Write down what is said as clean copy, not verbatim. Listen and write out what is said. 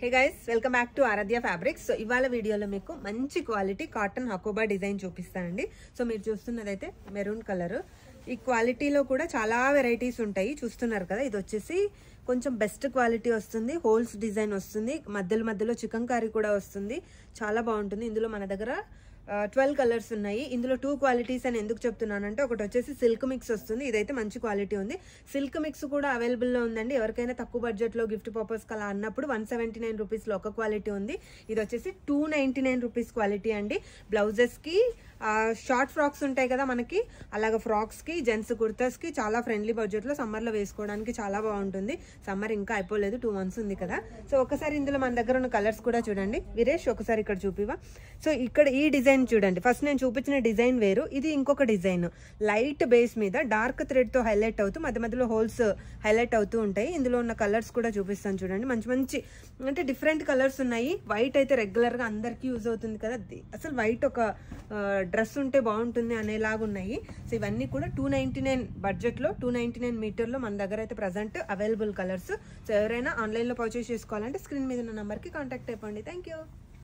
Hey guys, welcome back to Aaradhya fabrics. So ఇవాళ వీడియోలో మీకు మంచి క్వాలిటీ కాటన్ హకోబా డిజైన్ చూపిస్తానండి. సో మీరు చూస్తున్నదైతే మెరూన్ కలర్. ఈ క్వాలిటీలో కూడా చాలా వెరైటీస్ ఉంటాయి, చూస్తున్నారు కదా. ఇది వచ్చేసి కొంచెం బెస్ట్ క్వాలిటీ వస్తుంది, హోల్స్ డిజైన్ వస్తుంది, మధ్యలో చికెన్ కర్రీ కూడా వస్తుంది, చాలా బాగుంటుంది. ఇందులో మన దగ్గర 12 కలర్స్ ఉన్నాయి. ఇందులో 2 క్వాలిటీస్ అని ఎందుకు చెప్తున్నానంటే, ఒకటి వచ్చేసి సిల్క్ మిక్స్ వస్తుంది, ఇదైతే మంచి క్వాలిటీ ఉంది. సిల్క్ మిక్స్ కూడా అవైలబుల్లో ఉందండి. ఎవరికైనా తక్కువ బడ్జెట్లో గిఫ్ట్ పర్పస్ అలా అన్నప్పుడు 179 రూపీస్లో ఒక క్వాలిటీ ఉంది. ఇది వచ్చేసి 299 రూపీస్ క్వాలిటీ అండి. బ్లౌజెస్కి షార్ట్ ఫ్రాక్స్ ఉంటాయి కదా మనకి, అలాగ ఫ్రాక్స్కి, జెంట్స్ కుర్తాస్కి చాలా ఫ్రెండ్లీ బడ్జెట్లో సమ్మర్లో వేసుకోవడానికి చాలా బాగుంటుంది. సమ్మర్ ఇంకా అయిపోలేదు, 2 months ఉంది కదా. సో ఒకసారి ఇందులో మన దగ్గర ఉన్న కలర్స్ కూడా చూడండి. వీరేష్ ఒకసారి ఇక్కడ చూపివా. సో ఇక్కడ ఈ డిజైన్ చూడండి. ఫస్ట్ నేను చూపించిన డిజైన్ వేరు, ఇది ఇంకొక డిజైన్. లైట్ బేస్ మీద డార్క్ థ్రెడ్ తో హైలైట్ అవుతూ మధ్యలో హోల్స్ హైలైట్ అవుతూ ఉంటాయి. ఇందులో ఉన్న కలర్స్ కూడా చూపిస్తాను చూడండి. మంచి అంటే డిఫరెంట్ కలర్స్ ఉన్నాయి. వైట్ అయితే రెగ్యులర్ గా అందరికి యూజ్ అవుతుంది కదా, అసలు వైట్ ఒక డ్రెస్ ఉంటే బాగుంటుంది అనేలాగా ఉన్నాయి. సో ఇవన్నీ కూడా 299 బడ్జెట్లో 299 మీటర్లో మన దగ్గర అయితే ప్రజెంట్ అవైలబుల్ కలర్స్. సో ఎవరైనా ఆన్లైన్లో పర్చేస్ చేసుకోవాలంటే స్క్రీన్ మీద ఉన్న నెంబర్కి కాంటాక్ట్ అయిపోండి. Thank you.